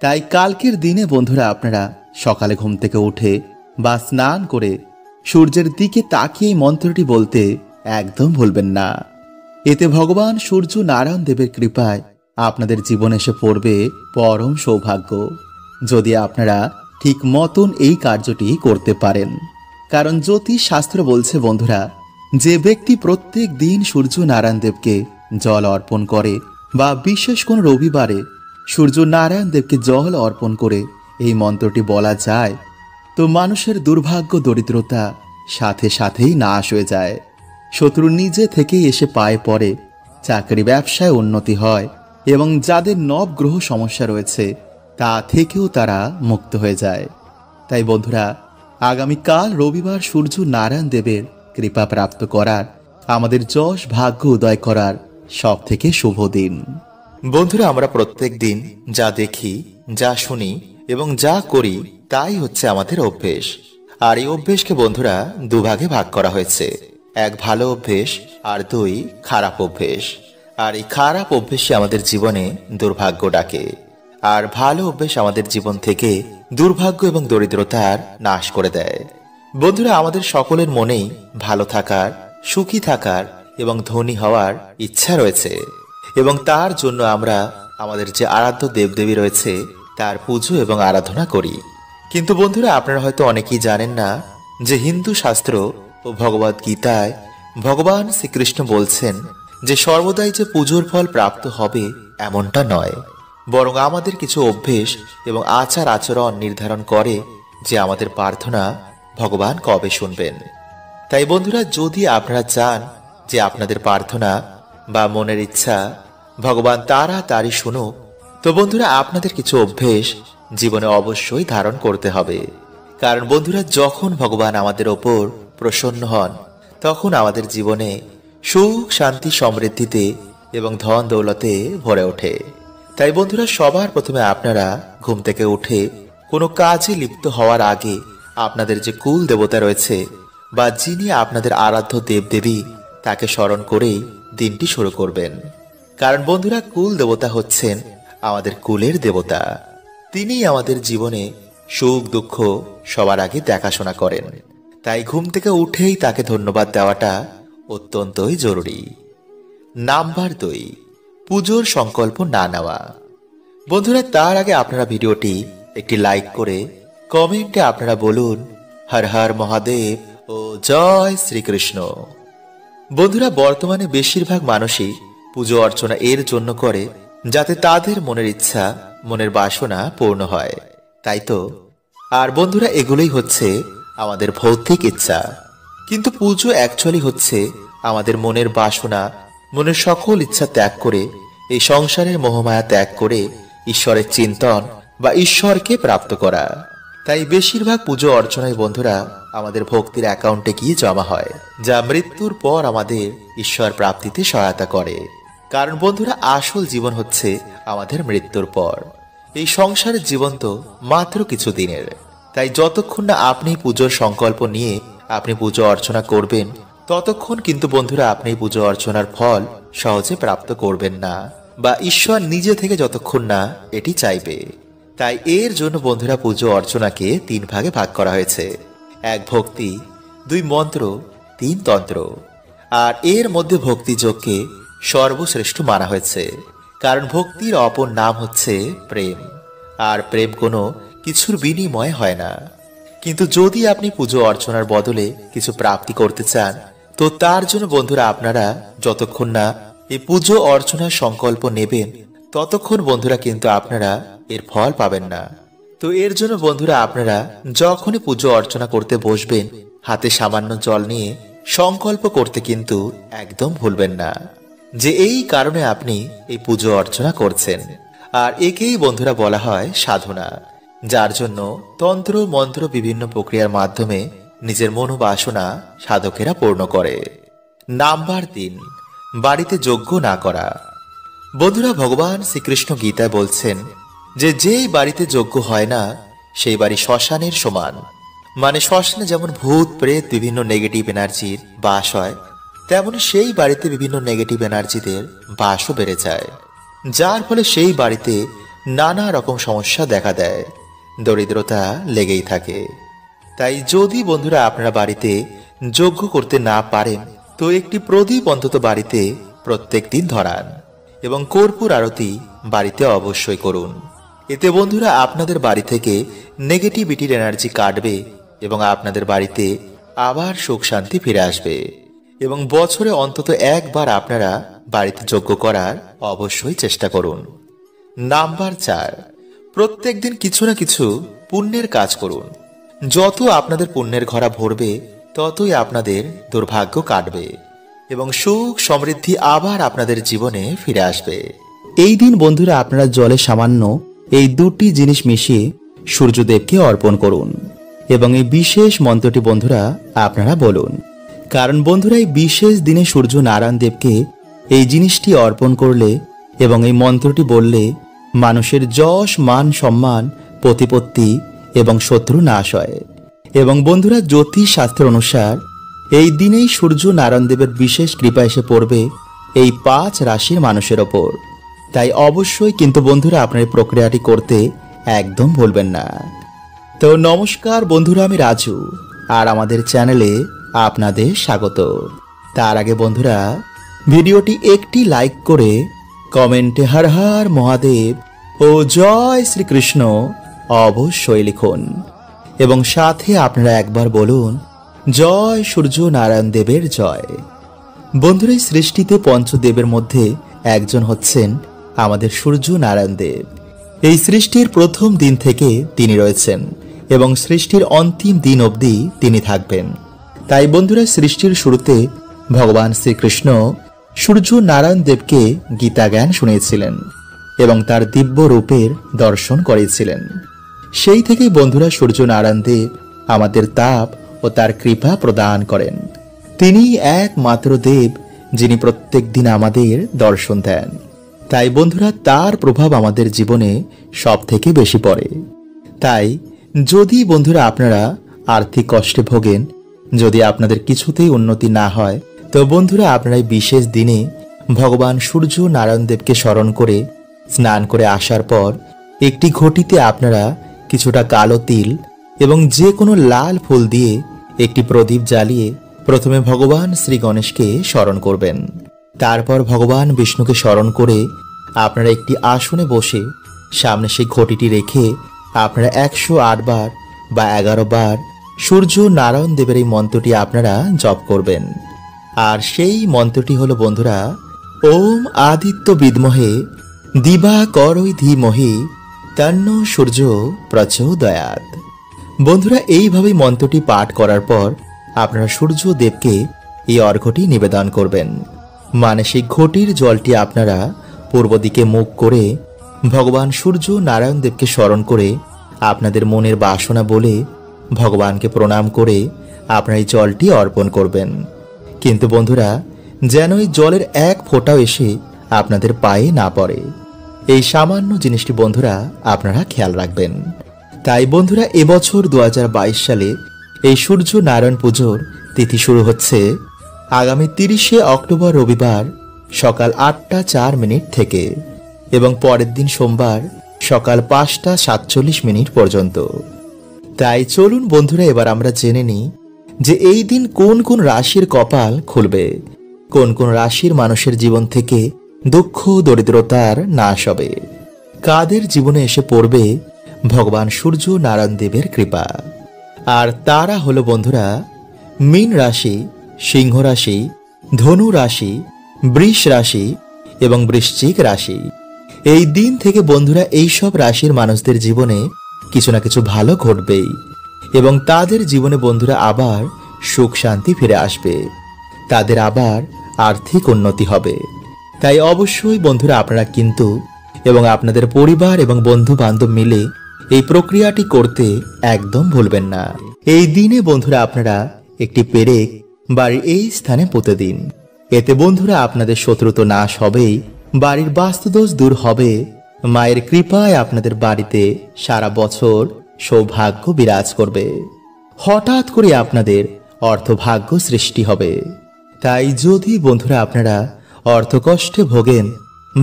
তাই কালকের দিনে বন্ধুরা আপনারা সকালে ঘুম থেকে উঠে বা স্নান করে সূর্যের দিকে তাকিয়ে এই মন্ত্রটি বলতে একদম ভুলবেন না। এতে ভগবান সূর্য নারায়ণ দেবের কৃপায় আপনাদের জীবনে এসে পড়বে পরম সৌভাগ্য, যদি আপনারা ঠিক মতন এই কার্যটি করতে পারেন। কারণ জ্যোতিষ শাস্ত্র বলছে বন্ধুরা, যে ব্যক্তি প্রত্যেক দিন সূর্য নারায়ণ দেবকে জল অর্পণ করে বা বিশেষ কোন রবিবারে সূর্য নারায়ণ দেবকে জল অর্পণ করে এই মন্ত্রটি বলা যায়, তো মানুষের দুর্ভাগ্য দরিদ্রতা সাথে সাথেই নাশ হয়ে যায়। শত্রু নিজে থেকেই এসে পায়ে পড়ে, চাকরি ব্যবসায় উন্নতি হয় এবং যাদের নবগ্রহ সমস্যা রয়েছে তা থেকেও তারা মুক্ত হয়ে যায়। তাই বন্ধুরা, আগামীকাল রবিবার সূর্য নারায়ণ দেবের কৃপা প্রাপ্ত করার, আমাদের যশ ভাগ্য উদয় করার সব থেকে শুভ দিন। বন্ধুরা, আমরা প্রত্যেক দিন যা দেখি, যা শুনি এবং যা করি তাই হচ্ছে আমাদের অভ্যেস। আর এই অভ্যেসকে বন্ধুরা দুভাগে ভাগ করা হয়েছে, এক ভালো অভ্যেস আর দুই খারাপ অভ্যেস। আর এই খারাপ অভ্যেসই আমাদের জীবনে দুর্ভাগ্য ডাকে, আর ভালো অভ্যেস আমাদের জীবন থেকে দুর্ভাগ্য এবং দরিদ্রতার নাশ করে দেয়। বন্ধুরা, আমাদের সকলের মনেই ভালো থাকার, সুখী থাকার এবং ধনী হওয়ার ইচ্ছা রয়েছে, এবং তার জন্য আমরা আমাদের যে আরাধ্য দেবদেবী রয়েছে তার পুজো এবং আরাধনা করি। কিন্তু বন্ধুরা, আপনারা হয়তো অনেকেই জানেন না যে হিন্দু শাস্ত্র ও ভগবদ গীতায় ভগবান শ্রীকৃষ্ণ বলছেন যে সর্বদাই যে পুজোর ফল প্রাপ্ত হবে এমনটা নয়, বরং আমাদের কিছু অভ্যেস এবং আচার আচরণ নির্ধারণ করে যে আমাদের প্রার্থনা ভগবান কবে শুনবেন। তাই বন্ধুরা, যদি আপনারা চান যে আপনাদের প্রার্থনা বা মনের ইচ্ছা ভগবান তাড়াতাড়ি শুনুক, তো বন্ধুরা আপনাদের কিছু অভ্যেস জীবনে অবশ্যই ধারণ করতে হবে। কারণ বন্ধুরা, যখন ভগবান আমাদের ওপর প্রসন্ন হন তখন আমাদের জীবনে সুখ, শান্তি, সমৃদ্ধিতে এবং ধন দৌলতে ভরে ওঠে। তাই বন্ধুরা, সবার প্রথমে আপনারা ঘুম থেকে উঠে কোনো কাজে লিপ্ত হওয়ার আগে আপনাদের যে কুল দেবতা রয়েছে বা যিনি আপনাদের আরাধ্য দেবদেবী তাকে স্মরণ করেই দিনটি শুরু করবেন। কারণ বন্ধুরা, কুল দেবতা হচ্ছেন আমাদের কুলের দেবতা। তিনি আমাদের জীবনে সুখ দুঃখ সবার আগে দেখাশোনা করেন। তাই ঘুম থেকে উঠেই তাকে ধন্যবাদ দেওয়াটা অত্যন্তই জরুরি। নাম্বার 2, পুজোর সংকল্প না নেওয়া। বন্ধুরা, তার আগে আপনারা ভিডিওটি একটি লাইক করে কমেন্টে আপনারা বলুন হর হর মহাদেব ও জয় শ্রীকৃষ্ণ। বন্ধুরা, বর্তমানে বেশিরভাগ মানুষই পুজো অর্চনা এর জন্য করে যাতে তাদের মনের ইচ্ছা, মনের বাসনা পূর্ণ হয়, তাই তো? আর বন্ধুরা, এগুলোই হচ্ছে আমাদের ভৌতিক ইচ্ছা। কিন্তু পুজো অ্যাকচুয়ালি হচ্ছে আমাদের মনের বাসনা, মনের সকল ইচ্ছা ত্যাগ করে, এই সংসারের মোহমায়া ত্যাগ করে ঈশ্বরের চিন্তন বা ঈশ্বরকে প্রাপ্ত করা। তাই বেশিরভাগ পুজো অর্চনায় বন্ধুরা আমাদের ভক্তির অ্যাকাউন্টে গিয়ে জমা হয়, যা মৃত্যুর পর আমাদের ঈশ্বর প্রাপ্তিতে সহায়তা করে। কারণ বন্ধুরা, আসল জীবন হচ্ছে আমাদের মৃত্যুর পর। এই সংসারের জীবন তো মাত্র কিছু দিনের। তাই যতক্ষণ না আপনি পুজোর সংকল্প নিয়ে আপনি পুজো অর্চনা করবেন, ততক্ষণ কিন্তু বন্ধুরা আপনি পুজো অর্চনার ফল সহজে প্রাপ্ত করবেন না, বা ঈশ্বর নিজে থেকে যতক্ষণ না এটি চাইবে। তাই এর জন্য বন্ধুরা পুজো অর্চনাকে 3 ভাগে ভাগ করা হয়েছে, 1 ভক্তি, 2 মন্ত্র, 3 তন্ত্র। আর এর মধ্যে ভক্তিযোগকে সর্বশ্রেষ্ঠ মানা হয়েছে, কারণ ভক্তির অপর নাম হচ্ছে প্রেম। আর প্রেম কোনো কিছুর বিনিময় হয় না। কিন্তু যদি আপনি পুজো অর্চনার বদলে কিছু প্রাপ্তি করতে চান, তো তার জন্য বন্ধুরা আপনারা যতক্ষণ না এই পুজো অর্চনার সংকল্প নেবেন, ততক্ষণ বন্ধুরা কিন্তু আপনারা এর ফল পাবেন না। তো এর জন্য বন্ধুরা আপনারা যখনই পুজো অর্চনা করতে বসবেন, হাতে সামান্য জল নিয়ে সংকল্প করতে কিন্তু একদম ভুলবেন না যে এই কারণে আপনি এই পুজো অর্চনা করছেন। আর একেই বন্ধুরা বলা হয় সাধনা, যার জন্য তন্ত্র মন্ত্র বিভিন্ন প্রক্রিয়ার মাধ্যমে নিজের মনোবাসনা সাধকেরা পূর্ণ করে। নাম্বার 3, বাড়িতে যজ্ঞ না করা। বন্ধুরা, ভগবান শ্রীকৃষ্ণ গীতায় বলছেন যে যেই বাড়িতে যজ্ঞ হয় না সেই বাড়ি শ্মশানের সমান। মানে শ্মশানে যেমন ভূত প্রেত বিভিন্ন নেগেটিভ এনার্জির বাস হয়, তেমন সেই বাড়িতে বিভিন্ন নেগেটিভ এনার্জিদের বাসও বেড়ে যায়, যার ফলে সেই বাড়িতে নানা রকম সমস্যা দেখা দেয়, দরিদ্রতা লেগেই থাকে। তাই যদি বন্ধুরা আপনারা বাড়িতে যজ্ঞ করতে না পারেন, তো একটি প্রদীপ অন্তত বাড়িতে প্রত্যেক দিন ধরান এবং কর্পূর আরতি বাড়িতে অবশ্যই করুন। এতে বন্ধুরা আপনাদের বাড়ি থেকে নেগেটিভিটির এনার্জি কাটবে এবং আপনাদের বাড়িতে আবার সুখ শান্তি ফিরে আসবে। এবং বছরে অন্তত একবার আপনারা বাড়িতে যজ্ঞ করার অবশ্যই চেষ্টা করুন। নাম্বার 4, প্রত্যেক দিন কিছু না কিছু পুণ্যের কাজ করুন। যত আপনাদের পুণ্যের ঘরা ভরবে, ততই আপনাদের দুর্ভাগ্য কাটবে এবং সুখ সমৃদ্ধি আবার আপনাদের জীবনে ফিরে আসবে। এই দিন বন্ধুরা আপনারা জলে সামান্য এই দুটি জিনিস মিশিয়ে সূর্যদেবকে অর্পণ করুন এবং এই বিশেষ মন্ত্রটি বন্ধুরা আপনারা বলুন। কারণ বন্ধুরা এই বিশেষ দিনে সূর্য নারায়ণ দেবকে এই জিনিসটি অর্পণ করলে এবং এই মন্ত্রটি বললে মানুষের যশ মান সম্মান প্রতিপত্তি এবং শত্রু নাশ হয়। এবং বন্ধুরা জ্যোতিষ শাস্ত্র অনুসার এই দিনেই সূর্য নারায়ণ দেবের বিশেষ কৃপা এসে পড়বে এই 5 রাশির মানুষের ওপর। তাই অবশ্যই কিন্তু বন্ধুরা আপনার এই প্রক্রিয়াটি করতে একদম ভুলবেন না। তো নমস্কার বন্ধুরা, আমি রাজু আর আমাদের চ্যানেলে আপনাদের স্বাগত। তার আগে বন্ধুরা ভিডিওটি একটি লাইক করে কমেন্টে হর হর মহাদেব ও জয় শ্রীকৃষ্ণ অবশ্যই লিখুন এবং সাথে আপনারা একবার বলুন জয় সূর্য নারায়ণ দেবের জয়। বন্ধুরা এই সৃষ্টিতে পঞ্চদেবের মধ্যে একজন হচ্ছেন আমাদের সূর্য নারায়ণ দেব। এই সৃষ্টির প্রথম দিন থেকে তিনি রয়েছেন এবং সৃষ্টির অন্তিম দিন অবধি তিনি থাকবেন। তাই বন্ধুরা সৃষ্টির শুরুতে ভগবান শ্রীকৃষ্ণ সূর্য নারায়ণ দেবকে গীতা জ্ঞান শুনিয়েছিলেন এবং তার দিব্য রূপের দর্শন করিয়েছিলেন। সেই থেকেই বন্ধুরা সূর্য নারায়ণ দেব আমাদের তাপ ও তার কৃপা প্রদান করেন। তিনি একমাত্র দেব যিনি প্রত্যেক দিন আমাদের দর্শন দেন। তাই বন্ধুরা তার প্রভাব আমাদের জীবনে সব থেকে বেশি পড়ে। তাই যদি বন্ধুরা আপনারা আর্থিক কষ্টে ভোগেন, যদি আপনাদের কিছুতেই উন্নতি না হয়, তো বন্ধুরা আপনারা এই বিশেষ দিনে ভগবান সূর্য নারায়ণ দেবকে স্মরণ করে স্নান করে আসার পর একটি ঘটিতে আপনারা কিছুটা কালো তিল এবং যে কোনো লাল ফুল দিয়ে একটি প্রদীপ জ্বালিয়ে প্রথমে ভগবান শ্রী গণেশকে স্মরণ করবেন। তারপর ভগবান বিষ্ণুকে স্মরণ করে আপনারা একটি আসনে বসে সামনে সেই ঘটিটি রেখে আপনারা 108 বার বা 11 বার সূর্য নারায়ণ দেবের এই মন্ত্রটি আপনারা জপ করবেন। আর সেই মন্ত্রটি হলো বন্ধুরা ওম আদিত্য বিদ্মহে দিবাকরৈ ধীমহি তন্নো সূর্য প্রচোদয়াৎ। বন্ধুরা এইভাবেই মন্ত্রটি পাঠ করার পর আপনারা সূর্য দেবকে এই অর্ঘ্যটি নিবেদন করবেন। মানে সেই ঘটির জলটি আপনারা পূর্ব দিকে মুখ করে ভগবান সূর্য নারায়ণ দেবকে স্মরণ করে আপনাদের মনের বাসনা বলে ভগবানকে প্রণাম করে আপনারা এই জলটি অর্পণ করবেন। কিন্তু বন্ধুরা যেন এই জলের এক ফোঁটাও এসে আপনাদের পায়ে না পড়ে, এই সামান্য জিনিসটি বন্ধুরা আপনারা খেয়াল রাখবেন। তাই বন্ধুরা এবছর 2022 সালে এই সূর্য নারায়ণ পুজোর তিথি শুরু হচ্ছে আগামী 30শে অক্টোবর রবিবার সকাল 8টা 4 মিনিট থেকে এবং পরের দিন সোমবার সকাল 5টা 47 মিনিট পর্যন্ত। তাই চলুন বন্ধুরা এবার আমরা জেনে নিই যে এই দিন কোন কোন রাশির কপাল খুলবে, কোন কোন রাশির মানুষের জীবন থেকে দুঃখ দরিদ্রতার নাশ হবে, কাদের জীবনে এসে পড়বে ভগবান সূর্য নারায়ণ দেবের কৃপা। আর তারা হলো বন্ধুরা মীন রাশি, সিংহ রাশি, ধনু রাশি, বৃষ রাশি এবং বৃশ্চিক রাশি। এই দিন থেকে বন্ধুরা এই সব রাশির মানুষদের জীবনে কিছু না কিছু ভালো ঘটবেই এবং তাদের জীবনে বন্ধুরা আবার সুখ শান্তি ফিরে আসবে, তাদের আবার আর্থিক উন্নতি হবে। তাই অবশ্যই বন্ধুরা আপনারা কিন্তু এবং আপনাদের পরিবার এবং বন্ধু বান্ধব মিলে এই প্রক্রিয়াটি করতে একদম ভুলবেন না। এই দিনে বন্ধুরা আপনারা একটি পেরেক বাড়ির এই স্থানে পুঁতে দিন। এতে বন্ধুরা আপনাদের শত্রু তো নাশ হবেই, বাড়ির বাস্তুদোষ দূর হবে, মায়ের কৃপায় আপনাদের বাড়িতে সারা বছর সৌভাগ্য বিরাজ করবে, হঠাৎ করে আপনাদের অর্থভাগ্য সৃষ্টি হবে। তাই যদি বন্ধুরা আপনারা অর্থকষ্টে ভোগেন,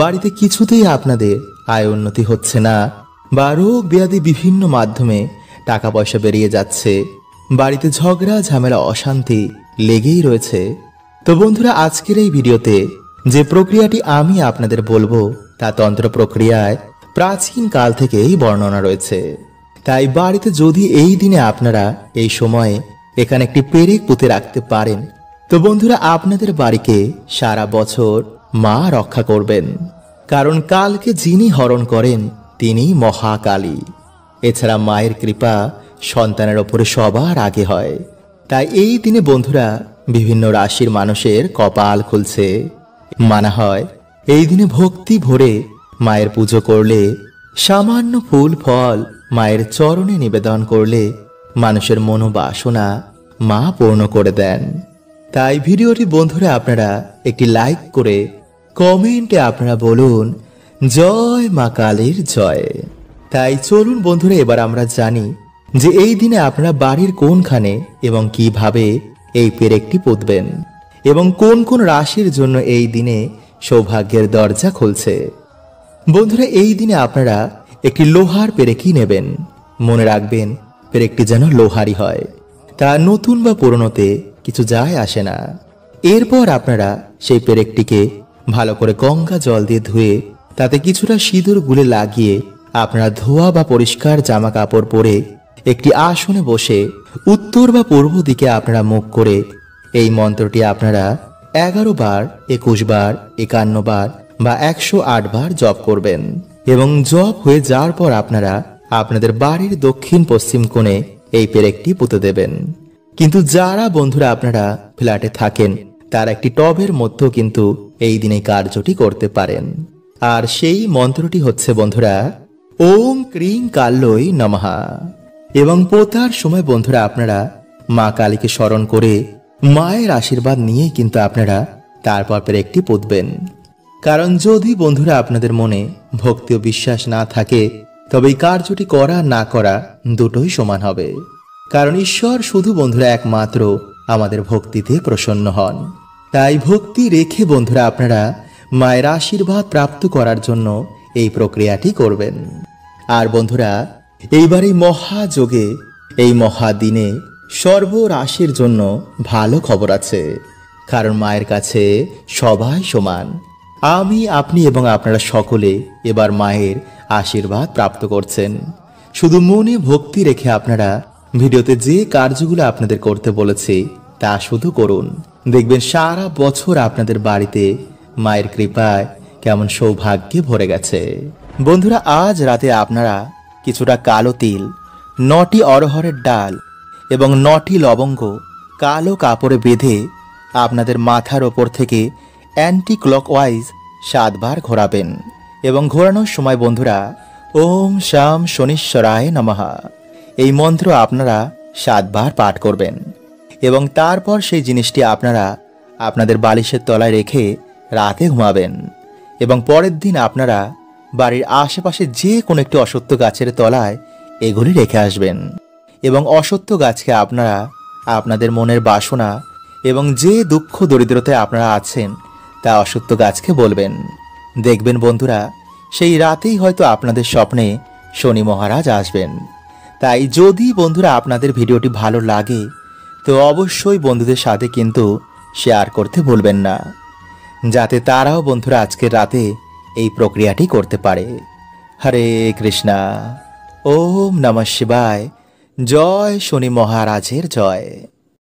বাড়িতে কিছুতেই আপনাদের আয় উন্নতি হচ্ছে না, বা রোগ ব্যাধি বিভিন্ন মাধ্যমে টাকা পয়সা বেরিয়ে যাচ্ছে, বাড়িতে ঝগড়া ঝামেলা অশান্তি লেগেই রয়েছে, তো বন্ধুরা আজকের এই ভিডিওতে যে প্রক্রিয়াটি আমি আপনাদের বলবো তা তন্ত্র প্রক্রিয়ায় প্রাচীন কাল থেকেই বর্ণনা রয়েছে। তাই বাড়িতে যদি এই দিনে আপনারা এই সময়ে এখানে একটি পেরেক পুঁতে রাখতে পারেন, তো বন্ধুরা আপনাদের বাড়িকে সারা বছর মা রক্ষা করবেন। কারণ কালকে যিনি হরণ করেন তিনি মহাকালী। এছাড়া মায়ের কৃপা সন্তানের ওপরে সবার আগে হয়। তাই এই দিনে বন্ধুরা বিভিন্ন রাশির মানুষের কপাল খুলছে। মানা হয় এই দিনে ভক্তি ভরে মায়ের পুজো করলে, সামান্য ফুল ফল মায়ের চরণে নিবেদন করলে মানুষের মনোবাসনা মা পূর্ণ করে দেন। তাই ভিডিওটি বন্ধুরা আপনারা একটি লাইক করে কমেন্টে আপনারা বলুন জয় মা কালীর জয়। তাই চলুন বন্ধুরা এবার আমরা জানি যে এই দিনে আপনারা বাড়ির কোনখানে এবং কিভাবে এই পেরেকটি পুঁতবেন এবং কোন কোন রাশির জন্য এই দিনে সৌভাগ্যের দরজা খুলছে। বন্ধুরা এই দিনে আপনারা একটি লোহার পেরেকই নেবেন। মনে রাখবেন পেরেকটি যেন লোহারই হয়, তা নতুন বা পুরনোতে কিছু যায় আসে না। এরপর আপনারা সেই পেরেকটিকে ভালো করে গঙ্গা জল দিয়ে ধুয়ে তাতে কিছুটা সিঁদুর গুলে লাগিয়ে আপনারা ধোয়া বা পরিষ্কার জামা কাপড় পরে একটি আসনে বসে উত্তর বা পূর্ব দিকে আপনারা মুখ করে এই মন্ত্রটি আপনারা 11 বার, 21 বার, 51 বার বা 108 বার জপ করবেন। এবং জপ হয়ে যাওয়ার পর আপনারা আপনাদের বাড়ির দক্ষিণ পশ্চিম কোণে এই পেরেকটি পুঁতে দেবেন। কিন্তু যারা বন্ধুরা আপনারা ফ্ল্যাটে থাকেন তার একটি টবের মধ্যেও কিন্তু এই দিনে কার্যটি করতে পারেন। আর সেই মন্ত্রটি হচ্ছে বন্ধুরা ওম ক্রিং কাল্যই নমঃ। এবং পোতার সময় বন্ধুরা আপনারা মা কালীকে স্মরণ করে মায়ের আশীর্বাদ নিয়ে কিন্তু আপনারা তারপর পেরেকটি পুঁতবেন। কারণ যদি বন্ধুরা আপনাদের মনে ভক্তি ও বিশ্বাস না থাকে তবে এই কার্যটি করা না করা দুটোই সমান হবে। কারণ ঈশ্বর শুধু বন্ধুরা একমাত্র আমাদের ভক্তিতে প্রসন্ন হন। তাই ভক্তি রেখে বন্ধুরা আপনারা মায়ের আশীর্বাদ প্রাপ্ত করার জন্য এই প্রক্রিয়াটি করবেন। আর বন্ধুরা এইবার এই মহাযোগে এই মহাদিনে সর্বরাশির জন্য ভালো খবর আছে। কারণ মায়ের কাছে সবাই সমান। আমি, আপনি এবং আপনারা সকলে এবার মায়ের আশীর্বাদ প্রাপ্ত করছেন। শুধু মনে ভক্তি রেখে আপনারা ভিডিওতে যে কার্যগুলো আপনাদের করতে বলেছি তা শুধু করুন। দেখবেন সারা বছর আপনাদের বাড়িতে মায়ের কৃপায় কেমন সৌভাগ্যে ভরে গেছে। বন্ধুরা আজ রাতে আপনারা কিছুটা কালো তিল, 9টি অরহরের ডাল এবং 9টি লবঙ্গ কালো কাপড়ে বেঁধে আপনাদের মাথার ওপর থেকে অ্যান্টি ক্লকওয়াইজ 7 বার ঘোরাবেন। এবং ঘোরানোর সময় বন্ধুরা ওম শাম শনিশ্বরায় নমঃ এই মন্ত্র আপনারা 7 বার পাঠ করবেন। এবং তারপর সেই জিনিসটি আপনারা আপনাদের বালিশের তলায় রেখে রাতে ঘুমাবেন। এবং পরের দিন আপনারা বাড়ির আশেপাশে যে কোনো একটি অশ্বত্থ গাছের তলায় এগুলি রেখে আসবেন। এবং অশ্বত্থ গাছকে আপনারা আপনাদের মনের বাসনা এবং যে দুঃখ দরিদ্রতায় আপনারা আছেন তা অশ্বত্থ গাছকে বলবেন। দেখবেন বন্ধুরা সেই রাতেই হয়তো আপনাদের স্বপ্নে শনি মহারাজ আসবেন। তাই যদি বন্ধুরা আপনাদের ভিডিওটি ভালো লাগে তো অবশ্যই বন্ধুদের সাথে কিন্তু শেয়ার করতে ভুলবেন না, যাতে তারাও বন্ধুরা আজকের রাতে এই প্রক্রিয়াটি করতে পারে। হরে কৃষ্ণা। ওম নমঃ শিবায়। জয় শনি মহারাজের জয়।